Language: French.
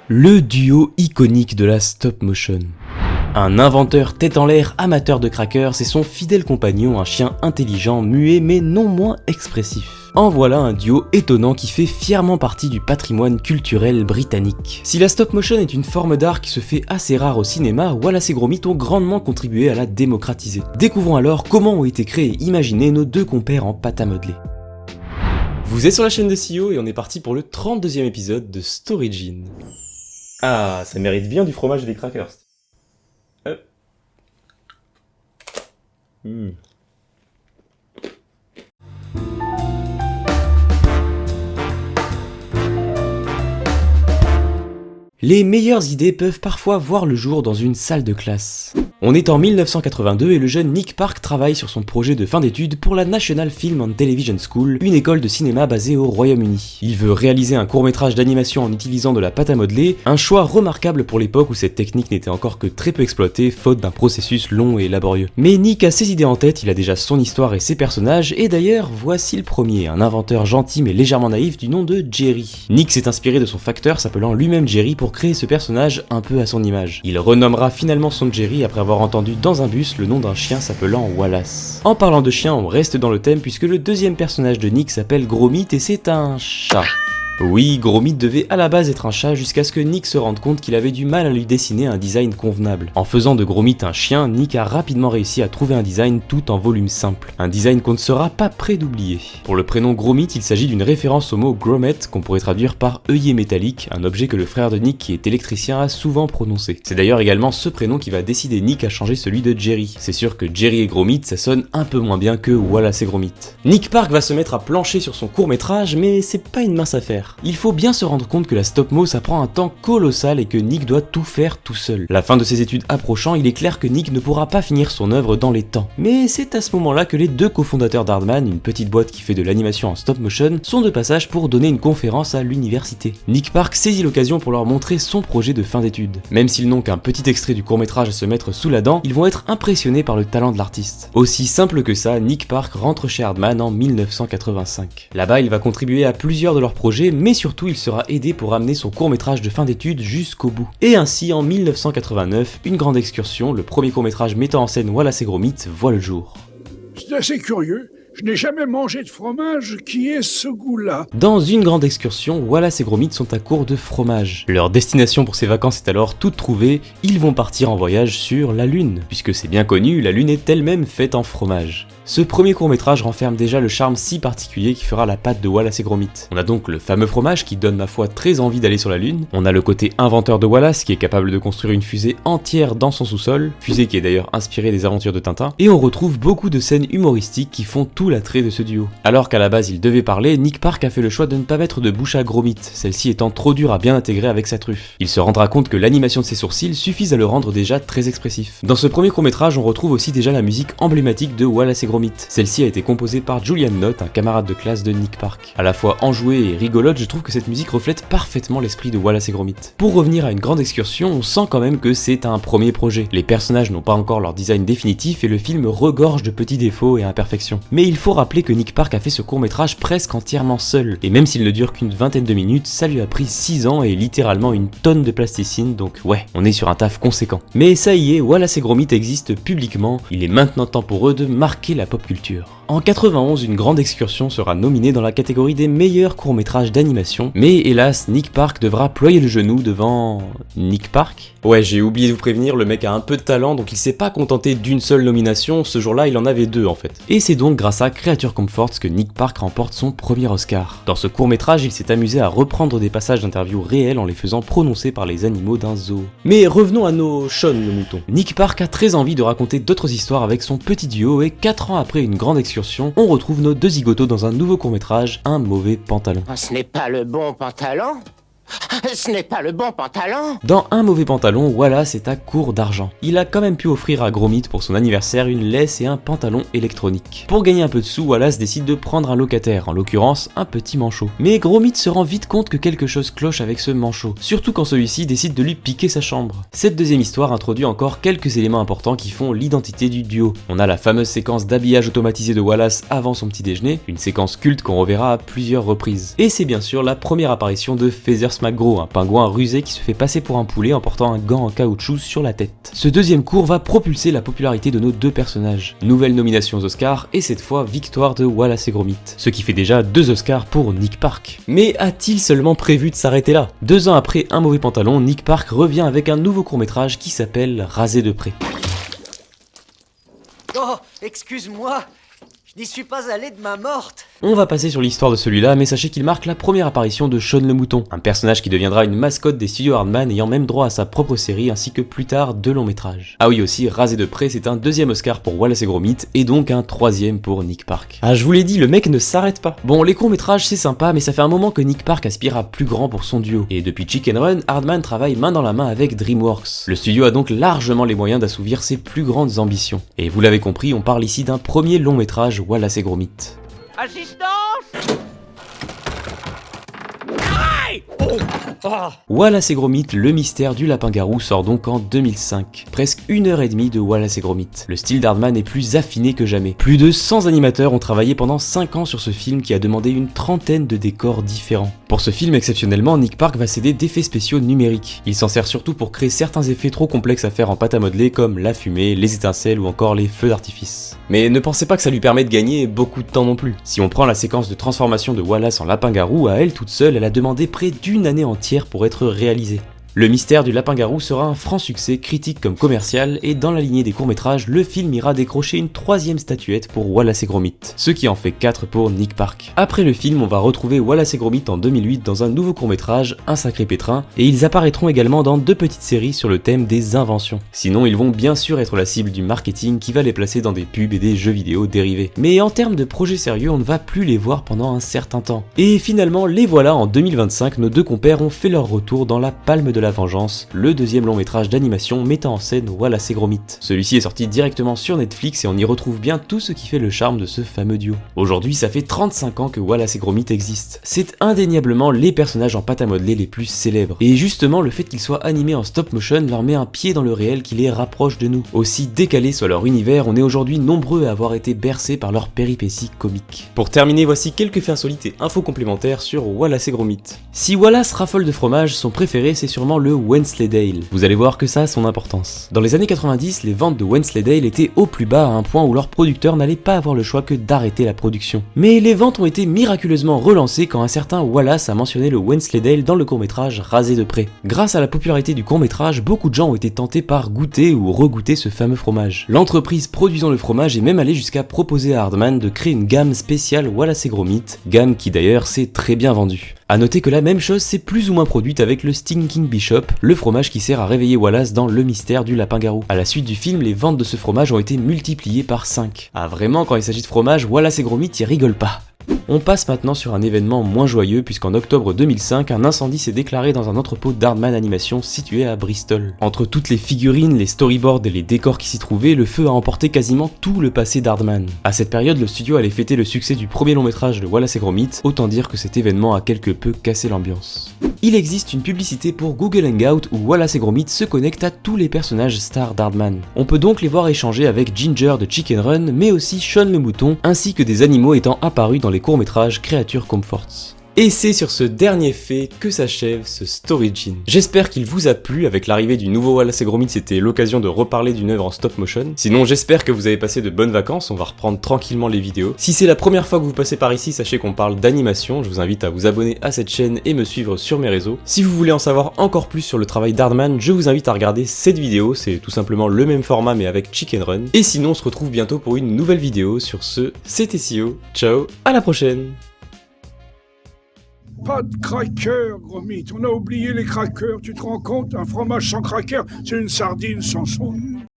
Le duo iconique de la stop motion. Un inventeur tête en l'air amateur de crackers et son fidèle compagnon, un chien intelligent, muet mais non moins expressif. En voilà un duo étonnant qui fait fièrement partie du patrimoine culturel britannique. Si la stop motion est une forme d'art qui se fait assez rare au cinéma, Wallace et Gromit ont grandement contribué à la démocratiser. Découvrons alors comment ont été créés et imaginés nos deux compères en pâte à modeler. Vous êtes sur la chaîne de CEO et on est parti pour le 32e épisode de Storygene. Ah, ça mérite bien du fromage et des crackers. Les meilleures idées peuvent parfois voir le jour dans une salle de classe. On est en 1982 et le jeune Nick Park travaille sur son projet de fin d'études pour la National Film and Television School, une école de cinéma basée au Royaume-Uni. Il veut réaliser un court-métrage d'animation en utilisant de la pâte à modeler, un choix remarquable pour l'époque où cette technique n'était encore que très peu exploitée, faute d'un processus long et laborieux. Mais Nick a ses idées en tête, il a déjà son histoire et ses personnages, et d'ailleurs, voici le premier, un inventeur gentil mais légèrement naïf du nom de Jerry. Nick s'est inspiré de son facteur s'appelant lui-même Jerry pour créer ce personnage un peu à son image. Il renommera finalement son Jerry après avoir entendu dans un bus le nom d'un chien s'appelant Wallace. En parlant de chien, on reste dans le thème puisque le deuxième personnage de Nick s'appelle Gromit et c'est un chat. Oui, Gromit devait à la base être un chat jusqu'à ce que Nick se rende compte qu'il avait du mal à lui dessiner un design convenable. En faisant de Gromit un chien, Nick a rapidement réussi à trouver un design tout en volume simple. Un design qu'on ne sera pas prêt d'oublier. Pour le prénom Gromit, il s'agit d'une référence au mot grommet qu'on pourrait traduire par œillet métallique, un objet que le frère de Nick qui est électricien a souvent prononcé. C'est d'ailleurs également ce prénom qui va décider Nick à changer celui de Jerry. C'est sûr que Jerry et Gromit ça sonne un peu moins bien que Wallace et Gromit. Nick Park va se mettre à plancher sur son court-métrage mais c'est pas une mince affaire. Il faut bien se rendre compte que la stop-mo ça prend un temps colossal et que Nick doit tout faire tout seul. La fin de ses études approchant, il est clair que Nick ne pourra pas finir son œuvre dans les temps. Mais c'est à ce moment-là que les deux cofondateurs d'Aardman, une petite boîte qui fait de l'animation en stop-motion, sont de passage pour donner une conférence à l'université. Nick Park saisit l'occasion pour leur montrer son projet de fin d'études. Même s'ils n'ont qu'un petit extrait du court-métrage à se mettre sous la dent, ils vont être impressionnés par le talent de l'artiste. Aussi simple que ça, Nick Park rentre chez Aardman en 1985. Là-bas, il va contribuer à plusieurs de leurs projets, mais surtout il sera aidé pour amener son court-métrage de fin d'études jusqu'au bout. Et ainsi, en 1989, une grande excursion, le premier court-métrage mettant en scène Wallace et Gromit, voit le jour. C'est assez curieux. Je n'ai jamais mangé de fromage qui ait ce goût-là. Dans une grande excursion, Wallace et Gromit sont à court de fromage. Leur destination pour ces vacances est alors toute trouvée, ils vont partir en voyage sur la Lune. Puisque c'est bien connu, la Lune est elle-même faite en fromage. Ce premier court-métrage renferme déjà le charme si particulier qui fera la patte de Wallace et Gromit. On a donc le fameux fromage qui donne ma foi très envie d'aller sur la Lune. On a le côté inventeur de Wallace qui est capable de construire une fusée entière dans son sous-sol, fusée qui est d'ailleurs inspirée des aventures de Tintin. Et on retrouve beaucoup de scènes humoristiques qui font tout l'attrait de ce duo. Alors qu'à la base il devait parler, Nick Park a fait le choix de ne pas mettre de bouche à Gromit, celle-ci étant trop dure à bien intégrer avec sa truffe. Il se rendra compte que l'animation de ses sourcils suffit à le rendre déjà très expressif. Dans ce premier court-métrage, on retrouve aussi déjà la musique emblématique de Wallace et Gromit. Celle-ci a été composée par Julian Knott, un camarade de classe de Nick Park. À la fois enjouée et rigolote, je trouve que cette musique reflète parfaitement l'esprit de Wallace et Gromit. Pour revenir à une grande excursion, on sent quand même que c'est un premier projet. Les personnages n'ont pas encore leur design définitif et le film regorge de petits défauts et imperfections. Mais il faut rappeler que Nick Park a fait ce court-métrage presque entièrement seul. Et même s'il ne dure qu'une vingtaine de minutes, ça lui a pris 6 ans et littéralement une tonne de plasticine, donc ouais, on est sur un taf conséquent. Mais ça y est, Wallace et Gromit existent publiquement, il est maintenant temps pour eux de marquer la pop culture. En 91, une grande excursion sera nominée dans la catégorie des meilleurs courts-métrages d'animation, mais hélas, Nick Park devra ployer le genou devant... Nick Park ? Ouais, j'ai oublié de vous prévenir, le mec a un peu de talent, donc il s'est pas contenté d'une seule nomination, ce jour-là il en avait 2 en fait. Et c'est donc grâce à Creature Comforts que Nick Park remporte son premier Oscar. Dans ce court-métrage, il s'est amusé à reprendre des passages d'interviews réels en les faisant prononcer par les animaux d'un zoo. Mais revenons à nos Sean le mouton. Nick Park a très envie de raconter d'autres histoires avec son petit duo et 4 ans après une grande excursion, on retrouve nos deux zigotos dans un nouveau court-métrage, Un mauvais pantalon. Ce n'est pas le bon pantalon ? Ce n'est pas le bon pantalon. Dans Un mauvais pantalon, Wallace est à court d'argent. Il a quand même pu offrir à Gromit pour son anniversaire une laisse et un pantalon électronique. Pour gagner un peu de sous, Wallace décide de prendre un locataire, en l'occurrence un petit manchot. Mais Gromit se rend vite compte que quelque chose cloche avec ce manchot, surtout quand celui-ci décide de lui piquer sa chambre. Cette deuxième histoire introduit encore quelques éléments importants qui font l'identité du duo. On a la fameuse séquence d'habillage automatisé de Wallace avant son petit déjeuner, une séquence culte qu'on reverra à plusieurs reprises. Et c'est bien sûr la première apparition de Feathers McGrew gros, un pingouin rusé qui se fait passer pour un poulet en portant un gant en caoutchouc sur la tête. Ce deuxième cours va propulser la popularité de nos deux personnages. Nouvelle nomination aux Oscars et cette fois victoire de Wallace et Gromit, ce qui fait déjà 2 Oscars pour Nick Park. Mais a-t-il seulement prévu de s'arrêter là? 2 ans après Un mauvais pantalon, Nick Park revient avec un nouveau court-métrage qui s'appelle Rasé de près. Oh, excuse-moi, je n'y suis pas allé de main morte. On va passer sur l'histoire de celui-là, mais sachez qu'il marque la première apparition de Sean le Mouton, un personnage qui deviendra une mascotte des studios Hardman ayant même droit à sa propre série ainsi que plus tard 2 longs métrages. Ah oui aussi, Rasé de près, c'est un 2e Oscar pour Wallace et Gromit et donc un 3e pour Nick Park. Ah je vous l'ai dit, le mec ne s'arrête pas. Bon, les courts métrages c'est sympa, mais ça fait un moment que Nick Park aspire à plus grand pour son duo. Et depuis Chicken Run, Hardman travaille main dans la main avec DreamWorks. Le studio a donc largement les moyens d'assouvir ses plus grandes ambitions. Et vous l'avez compris, on parle ici d'un premier long métrage Wallace et Gromit. Assistance! Wallace et Gromit, le mystère du lapin-garou sort donc en 2005. Presque 1h30 de Wallace et Gromit. Le style d'Hardman est plus affiné que jamais. Plus de 100 animateurs ont travaillé pendant 5 ans sur ce film qui a demandé une trentaine de décors différents. Pour ce film exceptionnellement, Nick Park va s'aider d'effets spéciaux numériques. Il s'en sert surtout pour créer certains effets trop complexes à faire en pâte à modeler comme la fumée, les étincelles ou encore les feux d'artifice. Mais ne pensez pas que ça lui permet de gagner beaucoup de temps non plus. Si on prend la séquence de transformation de Wallace en lapin-garou, à elle toute seule, elle a demandé près d'une année entière pour être réalisée. Le mystère du lapin-garou sera un franc succès, critique comme commercial, et dans la lignée des courts-métrages, le film ira décrocher une 3e statuette pour Wallace et Gromit, ce qui en fait 4 pour Nick Park. Après le film, on va retrouver Wallace et Gromit en 2008 dans un nouveau court-métrage, Un sacré pétrin, et ils apparaîtront également dans 2 petites séries sur le thème des inventions. Sinon, ils vont bien sûr être la cible du marketing qui va les placer dans des pubs et des jeux vidéo dérivés. Mais en termes de projets sérieux, on ne va plus les voir pendant un certain temps. Et finalement, les voilà en 2025, nos deux compères ont fait leur retour dans La Palme de la Vengeance, le 2e long métrage d'animation mettant en scène Wallace et Gromit. Celui-ci est sorti directement sur Netflix et on y retrouve bien tout ce qui fait le charme de ce fameux duo. Aujourd'hui, ça fait 35 ans que Wallace et Gromit existent. C'est indéniablement les personnages en pâte à modeler les plus célèbres. Et justement, le fait qu'ils soient animés en stop motion leur met un pied dans le réel qui les rapproche de nous. Aussi décalé soit leur univers, on est aujourd'hui nombreux à avoir été bercés par leurs péripéties comiques. Pour terminer, voici quelques faits insolites et infos complémentaires sur Wallace et Gromit. Si Wallace raffole de fromage, son préféré c'est sûrement le Wensleydale. Vous allez voir que ça a son importance. Dans les années 90, les ventes de Wensleydale étaient au plus bas à un point où leur producteur n'allait pas avoir le choix que d'arrêter la production. Mais les ventes ont été miraculeusement relancées quand un certain Wallace a mentionné le Wensleydale dans le court-métrage Rasé de près. Grâce à la popularité du court-métrage, beaucoup de gens ont été tentés par goûter ou regoûter ce fameux fromage. L'entreprise produisant le fromage est même allée jusqu'à proposer à Hardman de créer une gamme spéciale Wallace et Gromit, gamme qui d'ailleurs s'est très bien vendue. A noter que la même chose s'est plus ou moins produite avec le Stinking Bishop, le fromage qui sert à réveiller Wallace dans Le mystère du lapin-garou. À la suite du film, les ventes de ce fromage ont été multipliées par 5. Ah vraiment, quand il s'agit de fromage, Wallace et Gromit y rigolent pas. On passe maintenant sur un événement moins joyeux puisqu'en octobre 2005, un incendie s'est déclaré dans un entrepôt d'Hardman Animation situé à Bristol. Entre toutes les figurines, les storyboards et les décors qui s'y trouvaient, le feu a emporté quasiment tout le passé d'Hardman. À cette période, le studio allait fêter le succès du premier long métrage de Wallace et Gromit, autant dire que cet événement a quelque peu cassé l'ambiance. Il existe une publicité pour Google Hangout où Wallace et Gromit se connectent à tous les personnages stars d'Hardman. On peut donc les voir échanger avec Ginger de Chicken Run, mais aussi Sean le Mouton, ainsi que des animaux étant apparus dans les courts-métrages Creature Comforts. Et c'est sur ce dernier fait que s'achève ce Storyjin. J'espère qu'il vous a plu. Avec l'arrivée du nouveau Wallace et Gromit, c'était l'occasion de reparler d'une œuvre en stop motion. Sinon, j'espère que vous avez passé de bonnes vacances, on va reprendre tranquillement les vidéos. Si c'est la première fois que vous passez par ici, sachez qu'on parle d'animation, je vous invite à vous abonner à cette chaîne et me suivre sur mes réseaux. Si vous voulez en savoir encore plus sur le travail d'Hardman, je vous invite à regarder cette vidéo, c'est tout simplement le même format mais avec Chicken Run. Et sinon, on se retrouve bientôt pour une nouvelle vidéo. Sur ce, c'était CEO, ciao, à la prochaine. Pas de crackers, Gromit. On a oublié les crackers. Tu te rends compte? Un fromage sans crackers, c'est une sardine sans son...